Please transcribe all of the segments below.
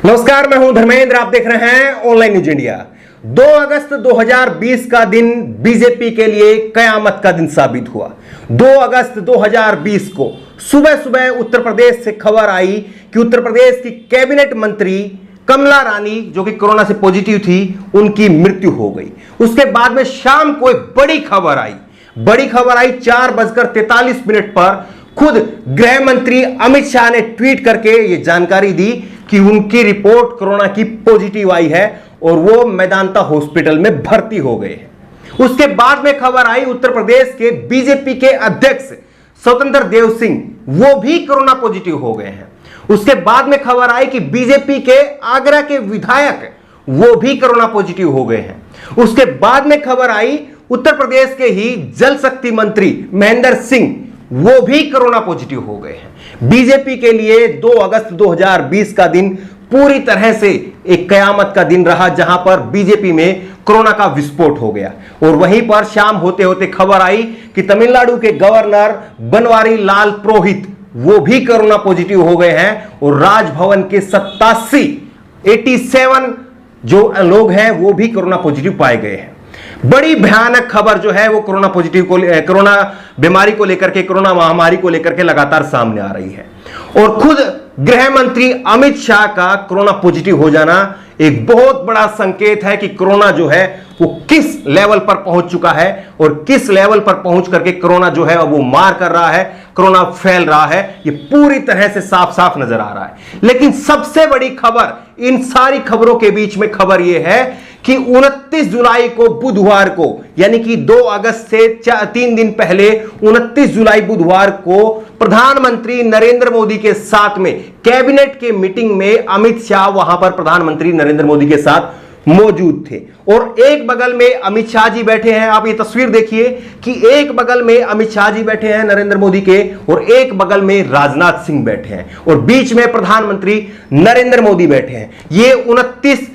नमस्कार, मैं हूं धर्मेंद्र। आप देख रहे हैं ऑनलाइन न्यूज इंडिया। 2 अगस्त 2020 का दिन बीजेपी के लिए कयामत का दिन साबित हुआ। 2 अगस्त 2020 को सुबह सुबह उत्तर प्रदेश से खबर आई कि उत्तर प्रदेश की कैबिनेट मंत्री कमला रानी, जो कि कोरोना से पॉजिटिव थी, उनकी मृत्यु हो गई। उसके बाद में शाम को एक बड़ी खबर आई 4:43 पर खुद गृह मंत्री अमित शाह ने ट्वीट करके यह जानकारी दी कि उनकी रिपोर्ट कोरोना की पॉजिटिव आई है और वो मेदांता हॉस्पिटल में भर्ती हो गए हैं। उसके बाद में खबर आई उत्तर प्रदेश के बीजेपी के अध्यक्ष स्वतंत्र देव सिंह, वो भी कोरोना पॉजिटिव हो गए हैं। उसके बाद में खबर आई कि बीजेपी के आगरा के विधायक वो भी कोरोना पॉजिटिव हो गए हैं। उसके बाद में खबर आई उत्तर प्रदेश के ही जल शक्ति मंत्री महेंद्र सिंह, वो भी कोरोना पॉजिटिव हो गए हैं। बीजेपी के लिए 2 अगस्त 2020 का दिन पूरी तरह से एक कयामत का दिन रहा, जहां पर बीजेपी में कोरोना का विस्फोट हो गया। और वहीं पर शाम होते होते खबर आई कि तमिलनाडु के गवर्नर बनवारी लाल पुरोहित, वो भी कोरोना पॉजिटिव हो गए हैं और राजभवन के 87 जो लोग हैं वो भी कोरोना पॉजिटिव पाए गए हैं। बड़ी भयानक खबर जो है वो कोरोना बीमारी को लेकर के, कोरोना महामारी को लेकर के लगातार सामने आ रही है। और खुद गृह मंत्री अमित शाह का कोरोना पॉजिटिव हो जाना एक बहुत बड़ा संकेत है कि कोरोना जो है वो किस लेवल पर पहुंच चुका है और किस लेवल पर पहुंच करके कोरोना जो है वो मार कर रहा है, कोरोना फैल रहा है। ये पूरी तरह से साफ साफ नजर आ रहा है। लेकिन सबसे बड़ी खबर, इन सारी खबरों के बीच में खबर यह है कि 29 जुलाई को बुधवार को, यानी कि 2 अगस्त से 3 दिन पहले 29 जुलाई बुधवार को प्रधानमंत्री नरेंद्र मोदी के साथ में कैबिनेट के मीटिंग में अमित शाह वहां पर प्रधानमंत्री नरेंद्र मोदी के साथ मौजूद थे। और एक बगल में अमित शाह जी बैठे हैं। आप ये तस्वीर देखिए कि एक बगल में अमित शाह जी बैठे हैं नरेंद्र मोदी के, और एक बगल में राजनाथ सिंह बैठे हैं, और बीच में प्रधानमंत्री नरेंद्र मोदी बैठे हैं। ये 29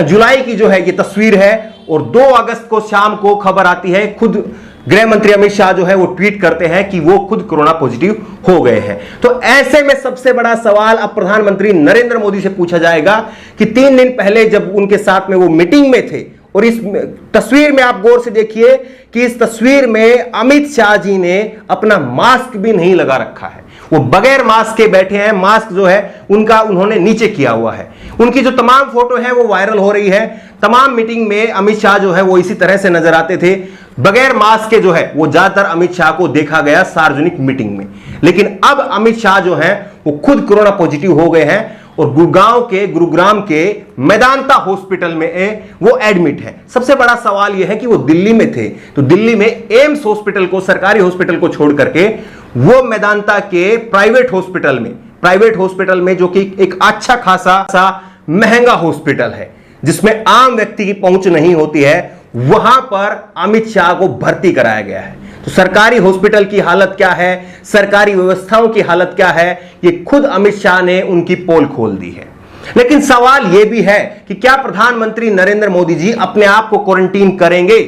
जुलाई की जो है ये तस्वीर है। और 2 अगस्त को शाम को खबर आती है, खुद गृह मंत्री अमित शाह जो है वो ट्वीट करते हैं कि वो खुद कोरोना पॉजिटिव हो गए हैं। तो ऐसे में सबसे बड़ा सवाल अब प्रधानमंत्री नरेंद्र मोदी से पूछा जाएगा कि 3 दिन पहले जब उनके साथ में वो मीटिंग में थे, और इस तस्वीर में आप गौर से देखिए कि इस तस्वीर में अमित शाह जी ने अपना मास्क भी नहीं लगा रखा है, वो बगैर मास्क के बैठे हैं। मास्क जो है उनका उन्होंने नीचे किया हुआ है। उनकी जो तमाम फोटो है वो वायरल हो रही है। तमाम मीटिंग में अमित शाह जो है वो इसी तरह से नजर आते थे, बगैर मास्क के जो है वो ज्यादातर अमित शाह को देखा गया सार्वजनिक मीटिंग में। लेकिन अब अमित शाह जो है वो खुद कोरोना पॉजिटिव हो गए हैं और गुरुग्राम के मेदांता हॉस्पिटल में वो एडमिट है। सबसे बड़ा सवाल यह है कि वो दिल्ली में थे, तो दिल्ली में एम्स हॉस्पिटल को, सरकारी हॉस्पिटल को छोड़ करके वो मेदांता के प्राइवेट हॉस्पिटल में, जो कि एक अच्छा खासा महंगा हॉस्पिटल है जिसमें आम व्यक्ति की पहुंच नहीं होती है, वहां पर अमित शाह को भर्ती कराया गया है। तो सरकारी हॉस्पिटल की हालत क्या है, सरकारी व्यवस्थाओं की हालत क्या है, ये खुद अमित शाह ने उनकी पोल खोल दी है। लेकिन सवाल यह भी है कि क्या प्रधानमंत्री नरेंद्र मोदी जी अपने आप को क्वारंटीन करेंगे,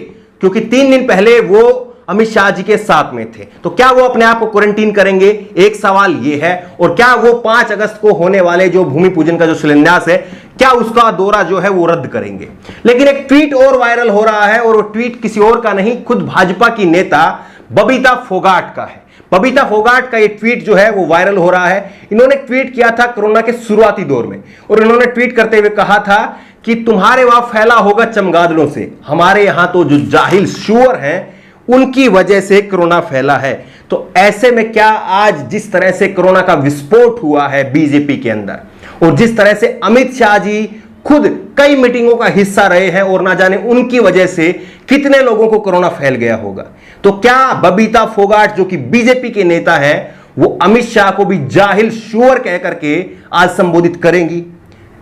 क्योंकि 3 दिन पहले वो अमित शाह जी के साथ में थे, तो क्या वो अपने आप को क्वारंटीन करेंगे, एक सवाल यह है। और क्या वो 5 अगस्त को होने वाले जो भूमि पूजन का जो शिलान्यास है, क्या उसका दौरा जो है वो रद्द करेंगे। लेकिन एक ट्वीट और वायरल हो रहा है, और वो ट्वीट किसी और का नहीं, खुद भाजपा की नेता बबीता फोगाट का है। बबीता फोगाट का ये ट्वीट जो है वो वायरल हो रहा है। इन्होंने ट्वीट किया था कोरोना के शुरुआती दौर में, और इन्होंने ट्वीट करते हुए कहा था कि तुम्हारे वहां फैला होगा चमगादड़ों से, हमारे यहां तो जो जाहिल शुअर हैं उनकी वजह से कोरोना फैला है। तो ऐसे में क्या आज जिस तरह से कोरोना का विस्फोट हुआ है बीजेपी के अंदर, और जिस तरह से अमित शाह जी खुद कई मीटिंगों का हिस्सा रहे हैं और ना जाने उनकी वजह से कितने लोगों को कोरोना फैल गया होगा, तो क्या बबीता फोगाट जो कि बीजेपी के नेता हैं वो अमित शाह को भी जाहिल शुअर कह करके आज संबोधित करेंगी?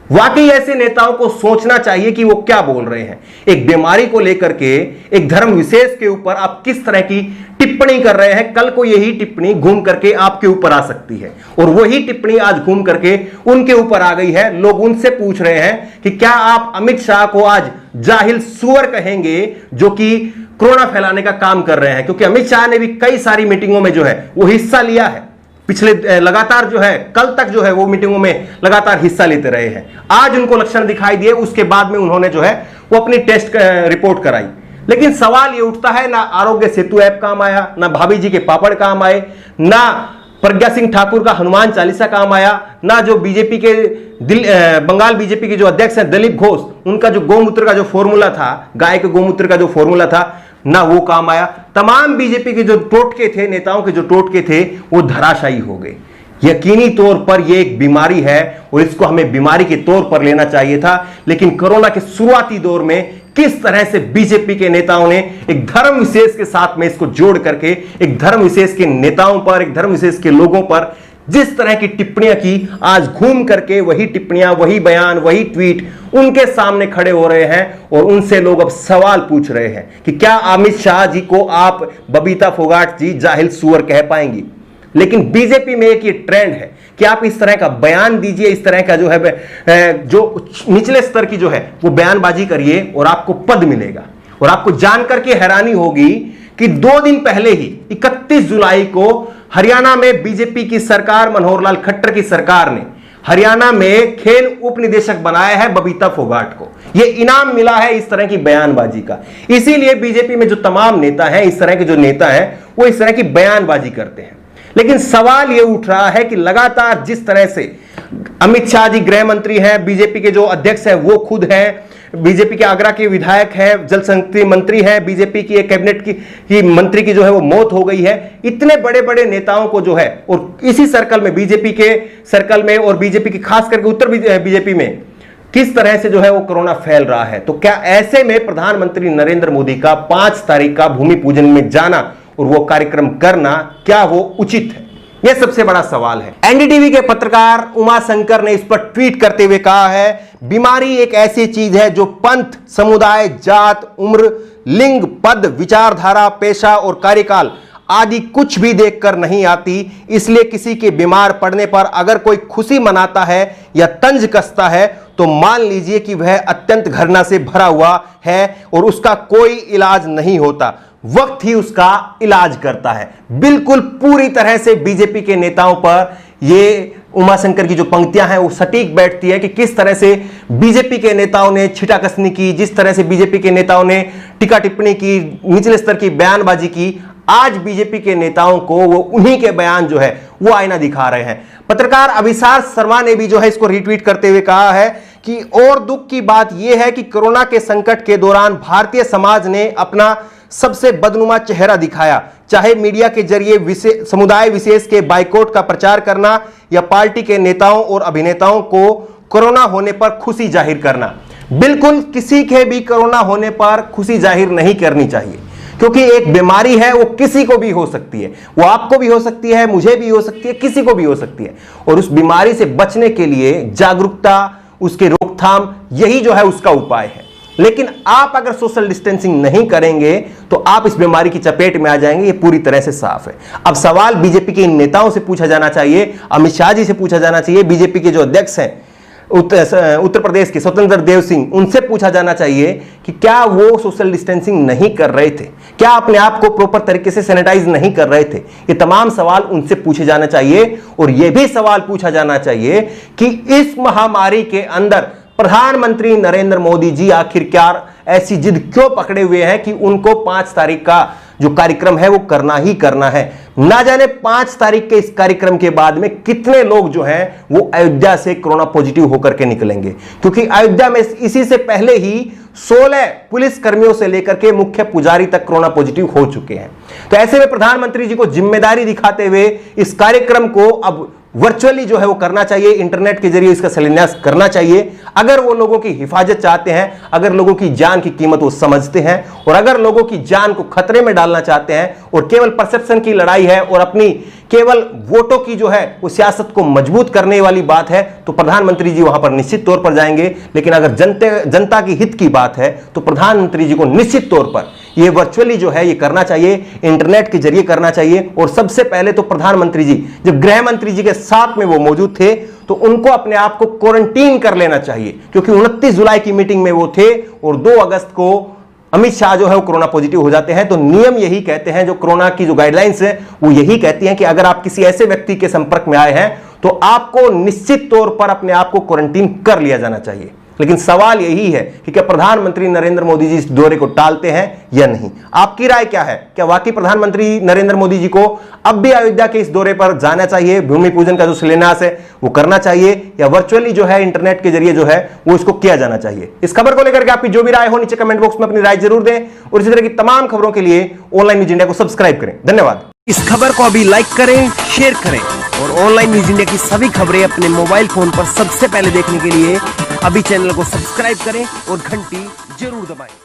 वाकई ऐसे नेताओं को सोचना चाहिए कि वो क्या बोल रहे हैं। एक बीमारी को लेकर के, एक धर्म विशेष के ऊपर आप किस तरह की टिप्पणी कर रहे हैं, कल को यही टिप्पणी घूम करके आपके ऊपर आ सकती है। और वही टिप्पणी आज घूम करके उनके ऊपर आ गई है। लोग उनसे पूछ रहे हैं कि क्या आप अमित शाह को आज जाहिल सुअर कहेंगे जो कि कोरोना फैलाने का काम कर रहे हैं, क्योंकि अमित शाह ने भी कई सारी मीटिंगों में जो है वो हिस्सा लिया है। पिछले लगातार जो है कल तक जो है वो मीटिंगों में लगातार हिस्सा लेते रहे हैं। आज उनको लक्षण दिखाई दिए, उसके बाद में उन्होंने जो है वो अपनी टेस्ट रिपोर्ट कराई। लेकिन सवाल ये उठता है, ना आरोग्य सेतु ऐप काम आया, ना भाभी जी के पापड़ काम आए, ना प्रज्ञा सिंह ठाकुर का हनुमान चालीसा काम आया, ना जो बीजेपी के बंगाल बीजेपी के जो अध्यक्ष हैं दिलीप घोष, उनका जो गोमूत्र का जो फॉर्मूला था, गाय के गोमूत्र का जो फॉर्मूला था, ना वो काम आया। तमाम बीजेपी के जो टोटके थे, नेताओं के जो टोटके थे, वो धराशायी हो गए। यकीनी तौर पर यह एक बीमारी है और इसको हमें बीमारी के तौर पर लेना चाहिए था। लेकिन कोरोना के शुरुआती दौर में किस तरह से बीजेपी के नेताओं ने एक धर्म विशेष के साथ में इसको जोड़ करके एक धर्म विशेष के नेताओं पर, एक धर्म विशेष के लोगों पर जिस तरह की टिप्पणियां की, आज घूम करके वही टिप्पणियां, वही बयान, वही ट्वीट उनके सामने खड़े हो रहे हैं और उनसे लोग अब सवाल पूछ रहे हैं कि क्या अमित शाह जी को आप बबीता फोगाट जी जाहिल सुअर कह पाएंगी। लेकिन बीजेपी में एक ये ट्रेंड है कि आप इस तरह का बयान दीजिए, इस तरह का जो है जो निचले स्तर की जो है वो बयानबाजी करिए और आपको पद मिलेगा। और आपको जानकर के हैरानी होगी कि 2 दिन पहले ही 31 जुलाई को हरियाणा में बीजेपी की सरकार, मनोहर लाल खट्टर की सरकार ने हरियाणा में खेल उप निदेशक बनाया है बबीता फोगाट को। यह इनाम मिला है इस तरह की बयानबाजी का। इसीलिए बीजेपी में जो तमाम नेता हैं, इस तरह के जो नेता हैं, वो इस तरह की बयानबाजी करते हैं। लेकिन सवाल यह उठ रहा है कि लगातार जिस तरह से अमित शाह जी गृह मंत्री हैं, बीजेपी के जो अध्यक्ष हैं वो खुद हैं, बीजेपी के आगरा के विधायक हैं, जल शक्ति मंत्री हैं, बीजेपी की एक कैबिनेट की मंत्री की जो है वो मौत हो गई है। इतने बड़े बड़े नेताओं को जो है, और इसी सर्कल में, बीजेपी के सर्कल में और बीजेपी की खास करके उत्तर बीजेपी में किस तरह से जो है वो कोरोना फैल रहा है। तो क्या ऐसे में प्रधानमंत्री नरेंद्र मोदी का 5 तारीख का भूमि पूजन में जाना और वो कार्यक्रम करना, क्या वो उचित है? यह सबसे बड़ा सवाल है। एनडीटीवी के पत्रकार उमा शंकर ने इस पर ट्वीट करते हुए कहा है, बीमारी एक ऐसी चीज है जो पंथ, समुदाय, जात, उम्र, लिंग, पद, विचारधारा, पेशा और कार्यकाल आदि कुछ भी देखकर नहीं आती। इसलिए किसी के बीमार पड़ने पर अगर कोई खुशी मनाता है या तंज कसता है तो मान लीजिए कि वह अत्यंत घृणा से भरा हुआ है और उसका कोई इलाज नहीं होता, वक्त ही उसका इलाज करता है। बिल्कुल पूरी तरह से बीजेपी के नेताओं पर ये उमाशंकर की जो पंक्तियां हैं वो सटीक बैठती है कि किस तरह से बीजेपी के नेताओं ने छिटाकसनी की, जिस तरह से बीजेपी के नेताओं ने टीका टिप्पणी की, निचले स्तर की बयानबाजी की। आज बीजेपी के नेताओं को वो उन्हीं के बयान जो है वो आईना दिखा रहे हैं। पत्रकार अभिसार शर्मा ने भी जो है इसको रिट्वीट करते हुए कहा है कि और दुख की बात यह है कि कोरोना के संकट के दौरान भारतीय समाज ने अपना सबसे बदनुमा चेहरा दिखाया, चाहे मीडिया के जरिए समुदाय विशेष के बाइकआउट का प्रचार करना या पार्टी के नेताओं और अभिनेताओं को कोरोना होने पर खुशी जाहिर करना। बिल्कुल किसी के भी कोरोना होने पर खुशी जाहिर नहीं करनी चाहिए, क्योंकि एक बीमारी है, वो किसी को भी हो सकती है, वो आपको भी हो सकती है, मुझे भी हो सकती है, किसी को भी हो सकती है। और उस बीमारी से बचने के लिए जागरूकता, उसके रोकथाम, यही जो है उसका उपाय है। लेकिन आप अगर सोशल डिस्टेंसिंग नहीं करेंगे तो आप इस बीमारी की चपेट में आ जाएंगे, ये पूरी तरह से साफ है। अब सवाल बीजेपी के इन नेताओं से पूछा जाना चाहिए, अमित शाह जी से पूछा जाना चाहिए, बीजेपी के जो अध्यक्ष हैं उत्तर प्रदेश के स्वतंत्र देव सिंह, उनसे पूछा जाना चाहिए कि क्या वो सोशल डिस्टेंसिंग नहीं कर रहे थे, क्या अपने आप को प्रॉपर तरीके से सैनिटाइज नहीं कर रहे थे। ये तमाम सवाल उनसे पूछे जाना चाहिए। और यह भी सवाल पूछा जाना चाहिए कि इस महामारी के अंदर प्रधानमंत्री नरेंद्र मोदी जी आखिरकार ऐसी जिद क्यों पकड़े हुए हैं कि उनको 5 तारीख का जो कार्यक्रम है वो करना ही करना है। ना जाने 5 तारीख के इस कार्यक्रम के बाद में कितने लोग जो हैं वो अयोध्या से कोरोना पॉजिटिव होकर के निकलेंगे, क्योंकि अयोध्या में इसी से पहले ही 16 पुलिस कर्मियों से लेकर के मुख्य पुजारी तक कोरोना पॉजिटिव हो चुके हैं। तो ऐसे में प्रधानमंत्री जी को जिम्मेदारी दिखाते हुए इस कार्यक्रम को अब वर्चुअली जो है वो करना चाहिए, इंटरनेट के जरिए इसका शिलान्यास करना चाहिए। अगर वो लोगों की हिफाजत चाहते हैं, अगर लोगों की जान की कीमत वो समझते हैं और अगर लोगों की जान को खतरे में डालना चाहते हैं और केवल परसेप्शन की लड़ाई है और अपनी केवल वोटों की जो है वो सियासत को मजबूत करने वाली बात है, तो प्रधानमंत्री जी वहां पर निश्चित तौर पर जाएंगे। लेकिन अगर जनता की हित की बात है तो प्रधानमंत्री जी को निश्चित तौर पर ये वर्चुअली जो है ये करना चाहिए, इंटरनेट के जरिए करना चाहिए। और सबसे पहले तो प्रधानमंत्री जी जब गृह मंत्री जी के साथ में वो मौजूद थे तो उनको अपने आप को क्वारंटीन कर लेना चाहिए, क्योंकि 29 जुलाई की मीटिंग में वो थे और 2 अगस्त को अमित शाह जो है वो कोरोना पॉजिटिव हो जाते हैं, तो नियम यही कहते हैं, जो कोरोना की जो गाइडलाइंस है वो यही कहती हैं कि अगर आप किसी ऐसे व्यक्ति के संपर्क में आए हैं तो आपको निश्चित तौर पर अपने आप को क्वारंटीन कर लिया जाना चाहिए। लेकिन सवाल यही है कि क्या प्रधानमंत्री नरेंद्र मोदी जी इस दौरे को टालते हैं या नहीं? आपकी राय क्या है? क्या वाकई प्रधानमंत्री नरेंद्र मोदी जी को अब भी अयोध्या के इस दौरे पर जाना चाहिए, भूमि पूजन का जो शिलान्यास है वो करना चाहिए, या वर्चुअली जो है इंटरनेट के जरिए जो है वो इसको किया जाना चाहिए? इस खबर को लेकर के आपकी जो भी राय हो नीचे कमेंट बॉक्स में अपनी राय जरूर दें, और इसी तरह की तमाम खबरों के लिए ऑनलाइन न्यूज इंडिया को सब्सक्राइब करें। धन्यवाद। इस खबर को अभी लाइक करें, शेयर करें, और ऑनलाइन न्यूज इंडिया की सभी खबरें अपने मोबाइल फोन पर सबसे पहले देखने के लिए अभी चैनल को सब्सक्राइब करें और घंटी जरूर दबाएं।